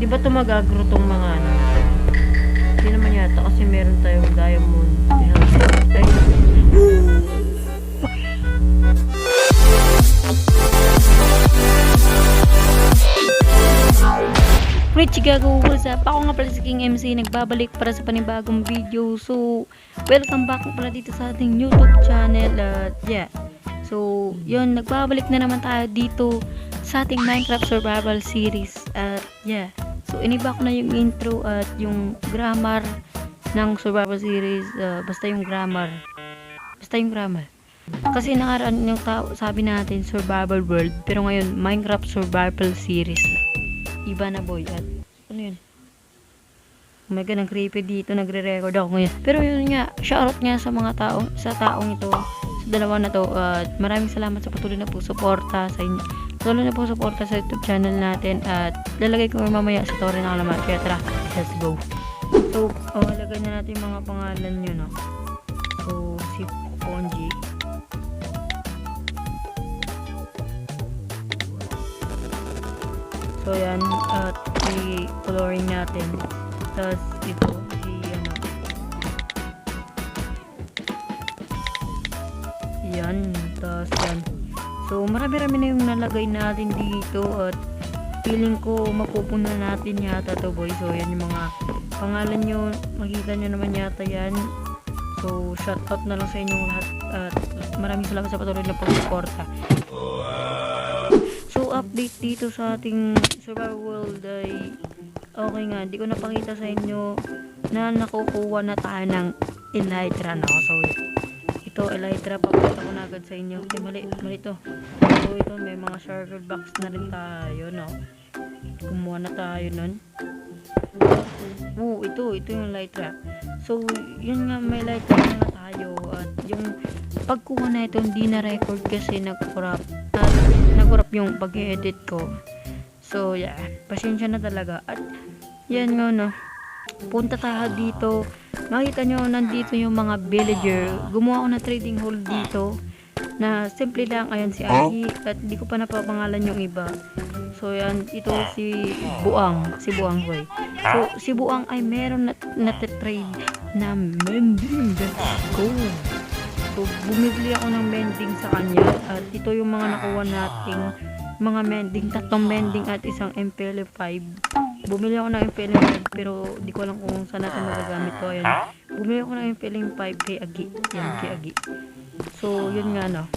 Di ba tumagagro tong mga ano? Hindi naman yata kasi meron tayong diamond. Ay, Rich Gago, what's up? Ako nga pala si King MC, nagbabalik para sa panibagong video. So, welcome back pala dito sa ating YouTube channel. Yeah. So, yun, nagbabalik na naman tayo dito sa ating Minecraft Survival Series. Yeah. So, iniba ko na yung intro at yung grammar ng Survival Series. Basta yung grammar. Kasi nakaraan yung sabi natin Survival World, pero ngayon Minecraft Survival Series na. Iba na boy. At ano yun? Oh my god, ang creepy dito. Nagre-record ako ngayon. Pero yun nga, shoutout nga sa mga taong ito, sa dalawa na to. At maraming salamat sa patuloy na po suporta sa inyo. Patuloy na po suporta sa YouTube channel natin. At lalagay ko mamaya sa story ng alamat. Kaya tara, let's go. So, halagay na natin mga pangalan nyo, no? So, si Ponji. So, yan. At i-coloring natin. Tapos, ito. Ano. Yan. Tapos, yan. So, marami-rami na yung nalagay natin dito. At, feeling ko, mapupuna natin yata to boy. So, yan yung mga pangalan nyo. Makita nyo naman yata yan. So, shoutout na lang sa inyong lahat. At, maraming salamat sa patuloy na pag-suporta. So, update dito sa ating survival world ay okay nga, di ko napakita sa inyo na nakukuha na tayo ng elytra na. So, ito elytra, papakita ko na agad sa inyo. Mali ito. So, ito may mga circle box na rin tayo, no? Kumuha na tayo nun. Ito yung elytra. So, yun nga, may elytra na tayo. At yung pagkuha na ito, hindi na record kasi nag-corrupt yung pag-edit ko. So, yeah. Pasensya na talaga. At, yan nga, no. Punta tayo dito. Makita nyo, nandito yung mga villager. Gumawa ako ng trading hall dito. Na, simple lang. Ayan, si Agi. At, di ko pa napapangalan yung iba. So, yan. Ito si Buang. Si Buang, boy. So, si Buang ay meron na-trade na mending. Let's go. So, bumibili ako ng mending sa kanya. At ito yung mga nakuha nating mga mending. 3 mending at isang MPL5. Bumili ako ng MPL5 pero di ko alam kung saan natin magagamit to. Ayan. Bumili ako ng MPL5 kay Agi. Yan, kay Agi. So, yun nga, no.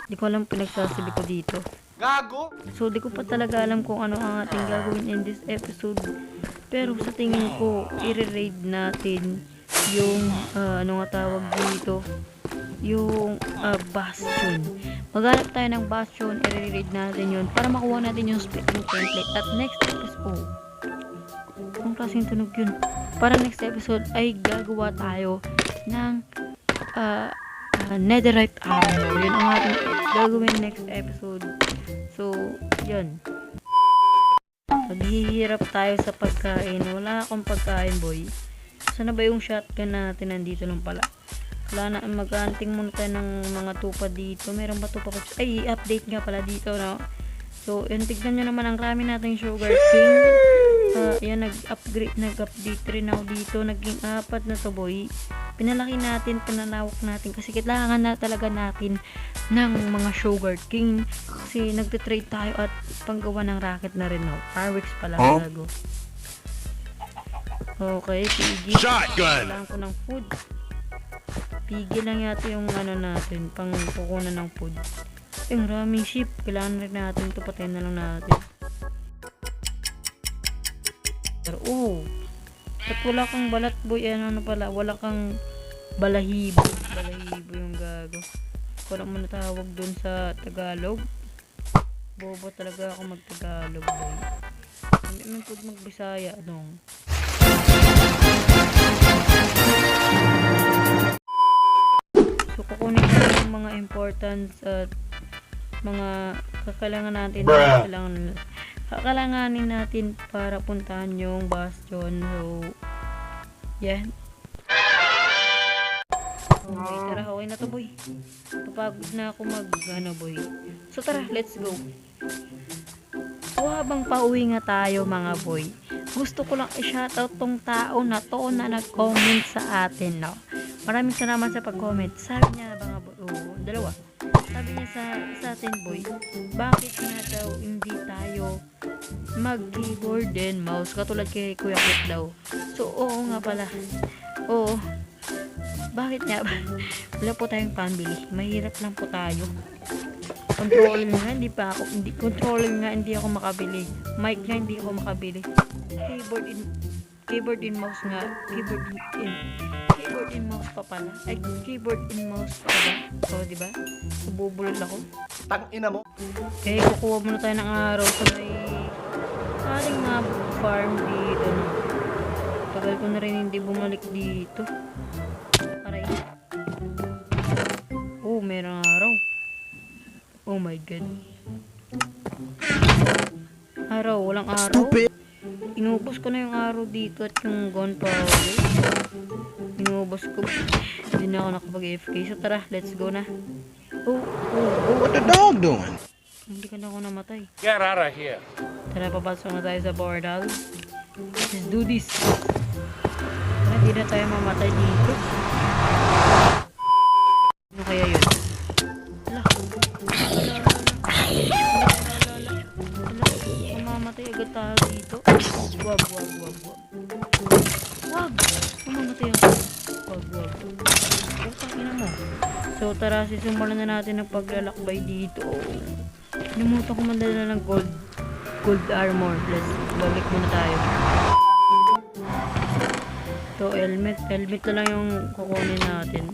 Di ko alam pinagsasabi ko dito. Gago! So, di ko pa talaga alam kung ano ang ating gagawin in this episode. Pero sa tingin ko, i-raid natin yung ano nga tawag dito, yung bastion. Maghanap tayo ng bastion, i-raid natin yun para makuha natin yung speeding template. At next episode, kung klaseng tunog yun, para next episode ay gagawa tayo ng netherite armor. Yun ang ating gagawin next episode. So, yun. Maghihirap tayo sa pagkain. Wala akong pagkain, boy. Sana ba yung shotgun natin? Nandito lang pala. Wala na, mag-hunting muna tayo ng mga tupa dito. Meron ba tupa pa? Ay, update nga pala dito, no? So, yun, tignan nyo naman ang rami natin sugar king. Yan, nag-update rin ako dito. Naging 4 na to, boy. Pinalaki natin, pinalawak natin. Kasi kailangan na talaga natin ng mga sugar king. Kasi nagtitrade tayo at panggawa ng rocket na rin, no? Fireworks pala, gago. Okay, pigil. Shotgun! Kailangan ko ng food. Pigil lang yata yung ano natin, pang kukunan ng food. Yung raming sheep, kailangan rin natin ito, patayin na lang natin. Pero, at wala kang balat boy, ano pala, wala kang balahibo. Balahibo yung gago. Wala mo natawag dun sa Tagalog. Bobo talaga ako mag-Tagalog boy. Hindi man po mag-Bisaya, dong. So, kukunin ko yung mga importance at mga kakailangan natin. Kakailanganin natin para puntahan yung bastion. So, yeah. Okay, tara. Okay na to, boy. Papagod na ako boy. So, tara. Let's go. So, So habang pauwi nga tayo mga boy, gusto ko lang i-shoutout tong tao na to na nag-comment sa atin, no? Maraming salamat sa pag-comment. Sabi niya mga boy, dalawa. Sabi niya sa atin boy, bakit nga daw hindi tayo mag-keyboard and mouse katulad kay Kuya Kit daw. So oo nga pala. Oo. Bakit nga ba? Wala po tayong pambili. Mahirap lang po tayo. Controller nga hindi ako makabili. Mic nga hindi ako makabili. Keyboard and mouse nga. Keyboard and mouse pa pala. Ay, keyboard and mouse pa pala. So, di ba? Bubulol ako. Tangina mo. Eh, kukuha muna tayo ng araw sa may aling nga farm dito. No? Tagal ko na rin hindi bumalik dito. Aray. Oh, merong araw. Oh my god. Araw, walang araw. Inubos ko na yung araw dito at yung gunpowder. Inubos ko. Hindi na ako nakapag-AFK. So tara, let's go na. Oh. What the dog doing? Hindi ka na ako namatay. Get out of here. Tara, papasok na tayo sa portal. Let's do this. Tara, hindi na tayo mamatay dito. Ano kaya yun? Mamamatay agad tayo dito. Wag. Mamamatay ako. Wag. Putang ina mo. So tara, sisimulan na natin ang paglalakbay dito. Limutan ko mandala ng gold armor. Let's balik muna tayo. So helmet na lang yung kukunin natin.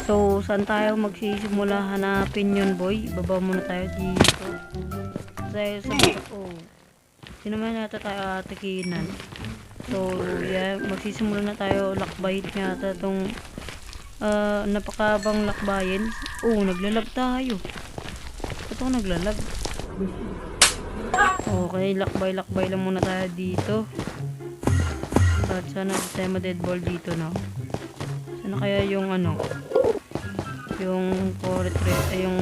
So, saan tayo magsisimula hanapin yun, boy? Baba muna tayo dito. Dahil sa sino man yata tayo atikinan. So, yeah, magsisimula na tayo lakbayin yata itong napakabang lakbayin. Naglalag tayo. Ito naglalag. Okay, lakbay lang muna tayo dito. At sana tayo ma-deadball dito, no? Sana kaya yung yung fortress ay yung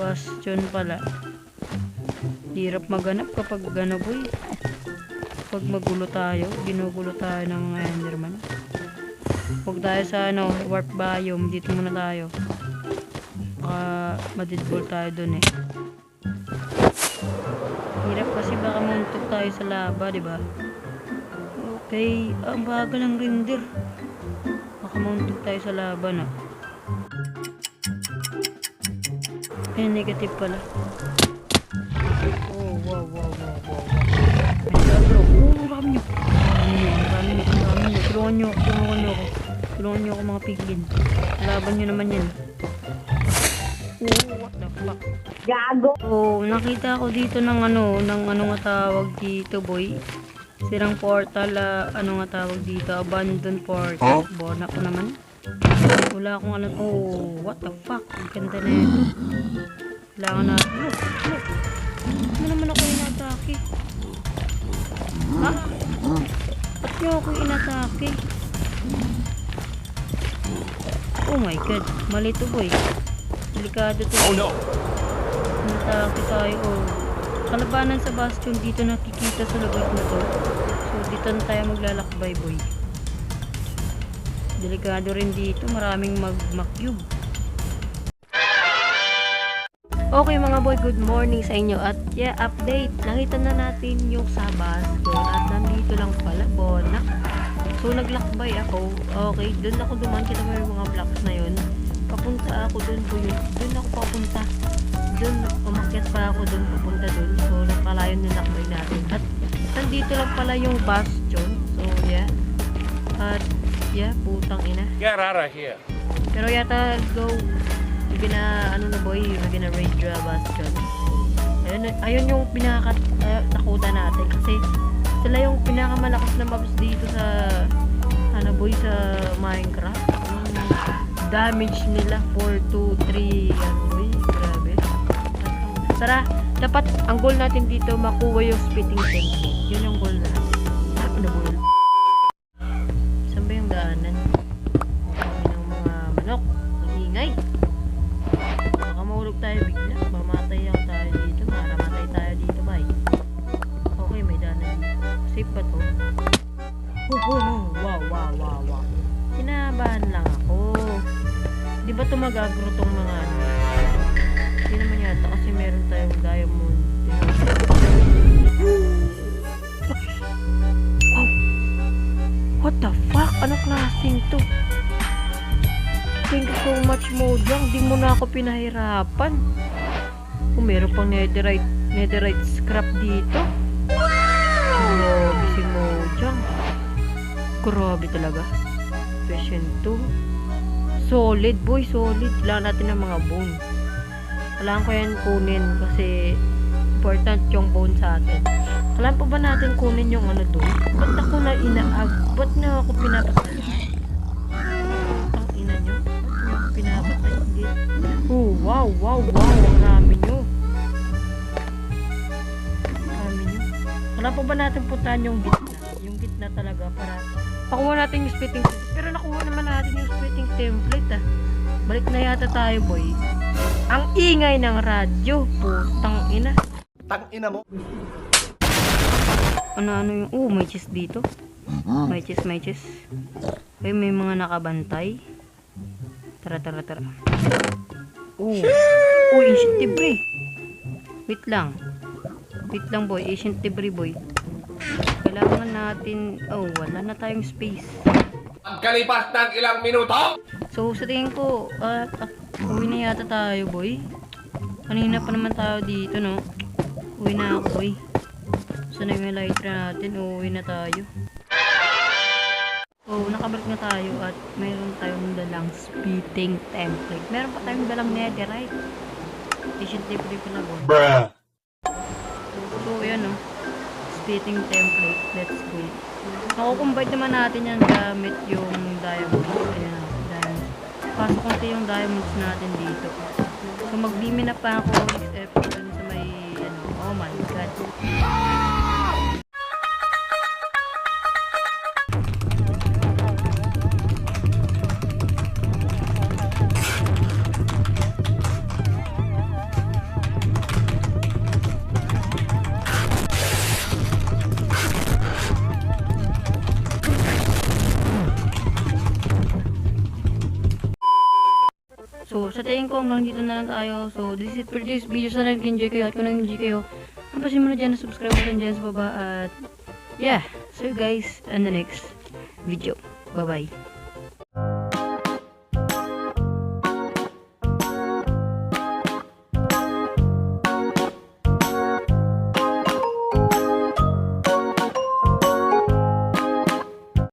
bastion pala. Hirap maganap kapag boy. Pag magulo tayo, ginugulo tayo ng mga enderman. Huwag tayo sa warp biome, dito muna tayo. Baka madidball tayo dun eh. Hirap kasi baka muntok tayo sa lava, di ba? Okay, ang bagal ng render. Baka muntok tayo sa lava na. Negative pala. Wow. Rami nyo. Tulungan nyo ako mga piglin. Laban nyo naman yan. What the fuck? Gago! Nakita ko dito ng ano nga tawag dito, boy. Sirang portal, ano nga tawag dito? Abandoned portal. Bona ko naman. Wala akong alam. What the fuck? Ganda na ito. Kailangan natin. Look. Ano naman ako inatake? Ha? Ba't nyo ako inatake? Oh my god. Mali to boy. Delikado to. Oh no! Inatake tayo. Kalabanan sa bastion dito nakikita sa lugar na to. So dito na tayo maglalakbay boy. Delikado rin dito, maraming magma cube. Okay mga boy, good morning sa inyo. At yeah, update. Nakita na natin yung sa bastion at nandito lang pala, Bona. So naglakbay ako. Okay, doon ako duman. Kita mo yung mga blocks na yun. Papunta ako doon po yun. Doon ako papunta. Doon, umakyat pa ako doon, papunta doon. So napalayon yung lakbay natin. At nandito lang pala yung bastion. So yeah. At yeah, putang ina. Get out of here. Pero yata go raid bastion. Ayun yung pinaka-nakuta natin kasi sila yung pinakamalakas na mobs dito sa sa Minecraft. Damage nila 4, 2, 3 boy, grabe. Tara, dapat ang goal natin dito makuha yung spitting technique. Yun yung goal natin. Ano goal? Saan ba yung daanan? Ng mga manok. Ingay. Baka mahulog tayo bigla. Mamatay lang tayo. Wow. Kinabahan lang ako. Di ba ito mag-agro tong mga ano? Hindi naman yata kasi meron tayong diamond. Wow! What the fuck? Anong klaseng to? Thank you so much, Mojang. Di mo na ako pinahirapan. Meron pang netherite scrap dito. Grabe si Mojang. Grabe talaga. Version 2. Solid, boy. Solid. Kailangan natin ng mga bone. Kailangan ko yan kunin kasi important yung bone sa atin. Kailangan pa ba natin kunin yung ano doon? Ba't ako na inaag? Ba't na ako pinapatay? Ang ina nyo? Ba't na ako pinapatay? Hindi. Oh, wow. Ang rami nyo. Kailangan pa ba natin puntahan yung gitna? Yung gitna talaga para pakuha natin yung splitting template. Pero nakuha naman natin yung splitting template ah. Balik na yata tayo, boy. Ang ingay ng radyo. Putang ina. Tang ina mo. Ano yung... Oh, may chest dito. May chest. Ay, may mga nakabantay. Tara. Oh, ancient debris. Wait lang, boy. Ancient debris, boy. Kailangan natin... Oh, wala na tayong space. Pagkalipas ng ilang minuto. So, sa tingin ko, uwi na yata tayo, boy. Kanina pa naman tayo dito, no? Uwi na ako, boy. Saan na yung elytra natin? Uwi na tayo. Oh, nakabalik na tayo at mayroon tayong dalang splitting template. Meron pa tayong dalang netherite. Ancient debris pala, boy. Bruh. So, yan, no? Splitting template. Let's go. Nakukumbine naman natin yan gamit yung diamond. Ayan, diamond. Kaso konti yung diamonds natin dito. So, mag-beam na pa ako next episode sa may, ano, oh my god. So, sa tingin ko hanggang dito na lang tayo. So, this is for this video. Sana nag-enjoy kayo. At kung nag-enjoy kayo, hampasin mo na dyan na subscribe mo dyan sa baba. At, yeah. See you guys in the next video. Bye-bye.